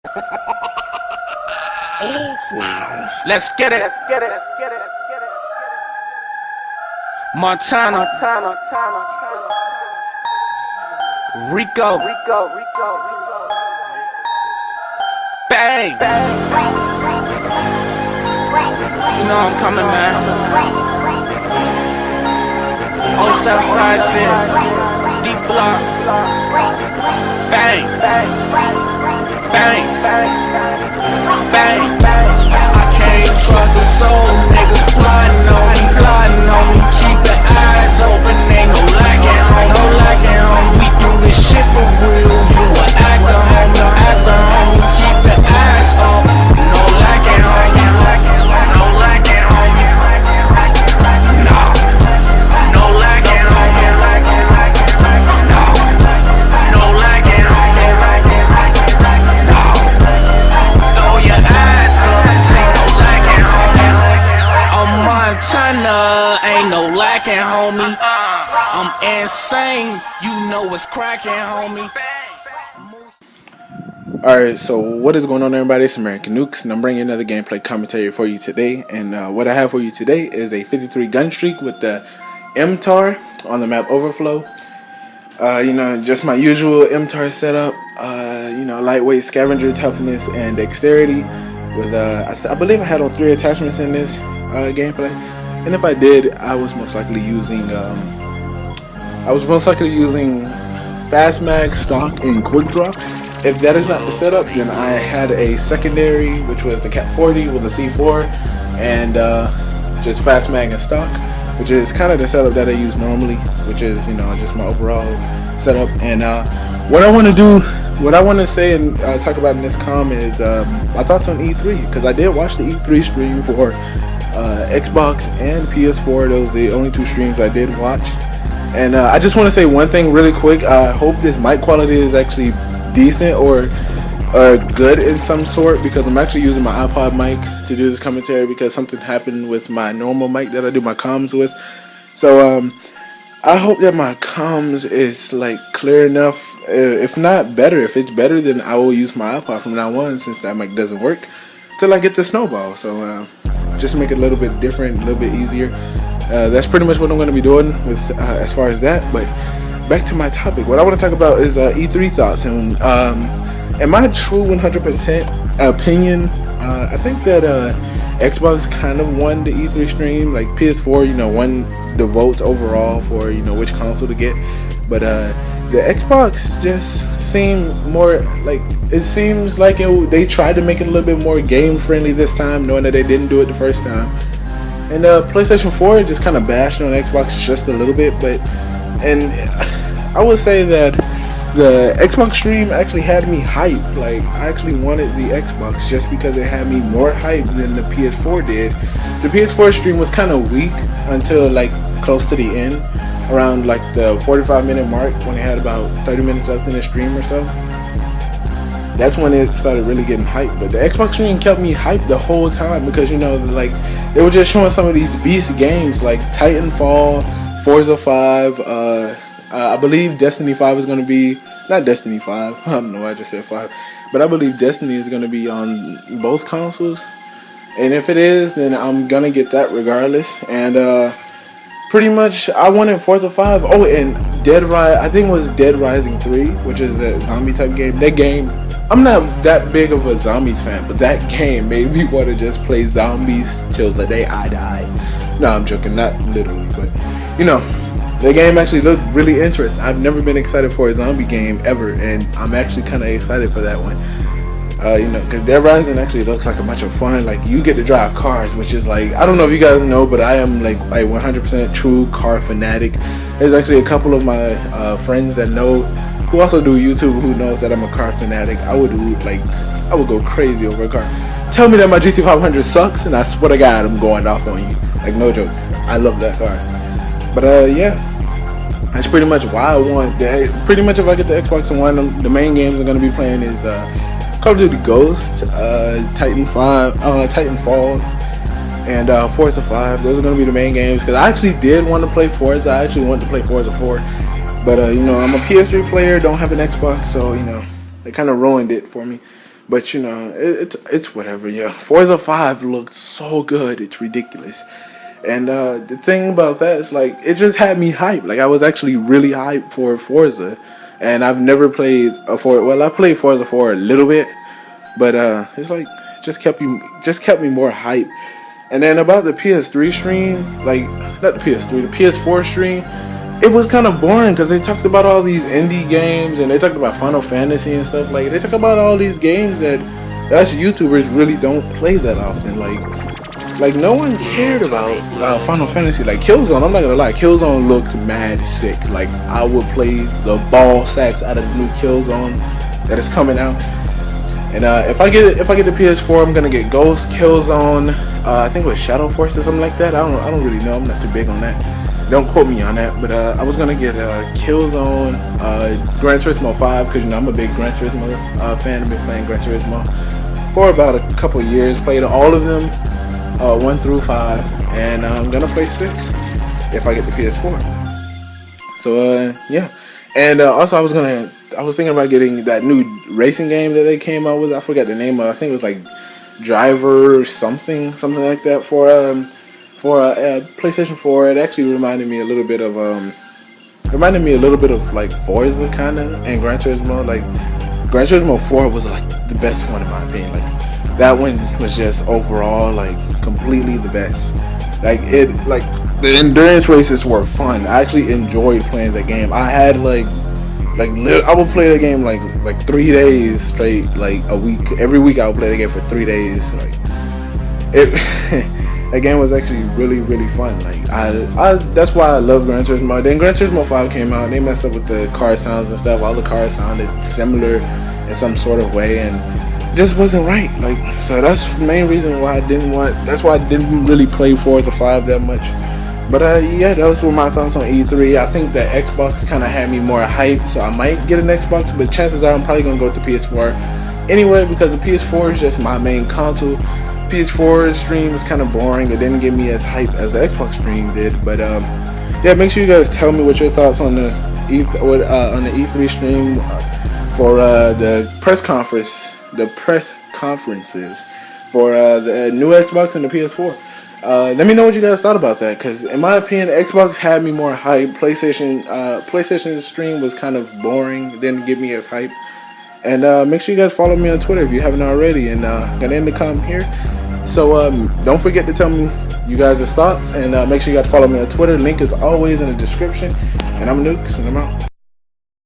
It smells. Let's get it. Montana. Rico. Bang. You know I'm coming, man. On Southside shit. Deep block. Bang. Bang. I can't trust the soul. Niggas plotting on me. Keep the eyes open. Ain't no lacking, homie. We do this shit for real. You a actor, homie. Keep the eyes open. No lacking, homie. No lacking, homie. Nah. No lacking, homie. No. No lacking, homie. No. Throw your eyes up. Ain't no lacking, homie. I'm Montana. Ain't no lacking, homie. I'm insane. You know what's cracking, homie. Alright, so what is going on, everybody? It's American Nukes, and I'm bringing another gameplay commentary for you today. And what I have for you today is a 53 gun streak with the MTAR on the map Overflow. Just my usual MTAR setup. Lightweight, scavenger, toughness, and dexterity. With I believe I had on 3 attachments in this gameplay. And if I did, I was most likely using fast mag, stock, and quick draw. If that is not the setup, then I had a secondary, which was the Cat 40 with a C4, and just fast mag and stock, which is kind of the setup that I use normally, which is just my overall setup. And what I want to say and talk about in this comm is my thoughts on E3, because I did watch the E3 stream for Xbox and PS4. Those are the only 2 streams I did watch. And I just want to say one thing really quick. I hope this mic quality is actually decent or good in some sort, because I'm actually using my iPod mic to do this commentary because something happened with my normal mic that I do my comms with. So I hope that my comms is clear enough. If not better, if it's better, then I will use my iPod from now on, since that mic doesn't work, till I get the snowball. So just to make it a little bit different, a little bit easier. That's pretty much what I'm going to be doing with as far as that. But back to my topic. What I want to talk about is E3 thoughts. And in my true 100% opinion, I think that Xbox kind of won the E3 stream. Like PS4, won the votes overall for which console to get. But the Xbox just seemed more like, it seems like they tried to make it a little bit more game friendly this time, knowing that they didn't do it the first time. And PlayStation 4 just kind of bashed on Xbox just a little bit, and I would say that the Xbox stream actually had me hyped. Like, I actually wanted the Xbox just because it had me more hyped than the PS4 did. The PS4 stream was kind of weak until close to the end, around the 45-minute mark, when it had about 30 minutes left in the stream or so. That's when it started really getting hyped. But the Xbox stream kept me hyped the whole time, because they were just showing some of these beast games like Titanfall, Forza 5, I believe Destiny 5 is going to be, not Destiny 5, I don't know why I just said 5, but I believe Destiny is going to be on both consoles. And if it is, then I'm going to get that regardless. And pretty much I wanted Forza 5. Oh, and I think it was Dead Rising 3, which is a zombie type game. That game, I'm not that big of a zombies fan, but that game made me want to just play zombies till the day I die. No, I'm joking, not literally, but the game actually looked really interesting. I've never been excited for a zombie game ever, and I'm actually kind of excited for that one. Because Dead Rising actually looks like a bunch of fun. Like, you get to drive cars, which is I don't know if you guys know, but I am like 100% true car fanatic. There's actually a couple of my friends that know, who also do YouTube, who knows that I'm a car fanatic. I would go crazy over a car. Tell me that my GT500 sucks, and I swear to God, I'm going off on you. Like, no joke. I love that car. But yeah, that's pretty much why I want that. Pretty much if I get the Xbox One, the main games I'm going to be playing is Call of Duty Ghost, Titanfall, and Forza 5. Those are going to be the main games, because I actually did want to play Forza. I actually wanted to play Forza 4, but I'm a PS3 player, don't have an Xbox, so they kind of ruined it for me. But you know, it's whatever. Yeah, Forza 5 looked so good, it's ridiculous. And the thing about that is like it just had me hyped. Like I was actually really hyped for Forza, and I've never played a Forza. Well, I played Forza 4 a little bit, but it's like just kept me more hyped. And then about the PS3 stream, like not the PS3, the PS4 stream, it was kind of boring because they talked about all these indie games and they talked about Final Fantasy and stuff. Like they talk about all these games that us YouTubers really don't play that often. Like no one cared about Final Fantasy. Like Killzone, I'm not gonna lie, Killzone looked mad sick. Like I would play the ball sacks out of the new Killzone that is coming out. And if I get the PS4, I'm gonna get Ghost, Killzone, I think it was Shadow Force or something like that. I don't really know. I'm not too big on that. Don't quote me on that. But I was gonna get Killzone, Gran Turismo 5, because you know I'm a big Gran Turismo fan. I've been playing Gran Turismo for about a couple years. Played all of them, 1 through 5, and I'm gonna play 6 if I get the PS4. So yeah, and also I was thinking about getting that new racing game that they came out with. I forgot the name of it. I think it was like Driver or something like that for PlayStation 4. It actually reminded me a little bit of like Forza kind of, and Gran Turismo. Like Gran Turismo 4 was like the best one in my opinion. Like that one was just overall like completely the best. Like the endurance races were fun. I actually enjoyed playing the game. I had I would play the game like 3 days straight, like a week. Every week I would play the game for 3 days. Like that game was actually really, really fun. Like I that's why I love Gran Turismo. Then Gran Turismo 5 came out and they messed up with the car sounds and stuff. All the cars sounded similar in some sort of way and just wasn't right. Like so that's the main reason why that's why I didn't really play Forza 5 that much. But yeah, those were my thoughts on E3. I think the Xbox kind of had me more hyped, so I might get an Xbox, but chances are I'm probably going to go with the PS4 anyway, because the PS4 is just my main console. PS4 stream is kind of boring. It didn't get me as hyped as the Xbox stream did. But yeah, make sure you guys tell me what your thoughts on the E3 stream for the press conferences for the new Xbox and the PS4. Let me know what you guys thought about that, because in my opinion, Xbox had me more hype. PlayStation stream was kind of boring. It didn't get me as hype. And make sure you guys follow me on Twitter if you haven't already. And gonna end the comment here. So don't forget to tell me you guys' thoughts, and make sure you guys follow me on Twitter. Link is always in the description. And I'm Nukes, and I'm out.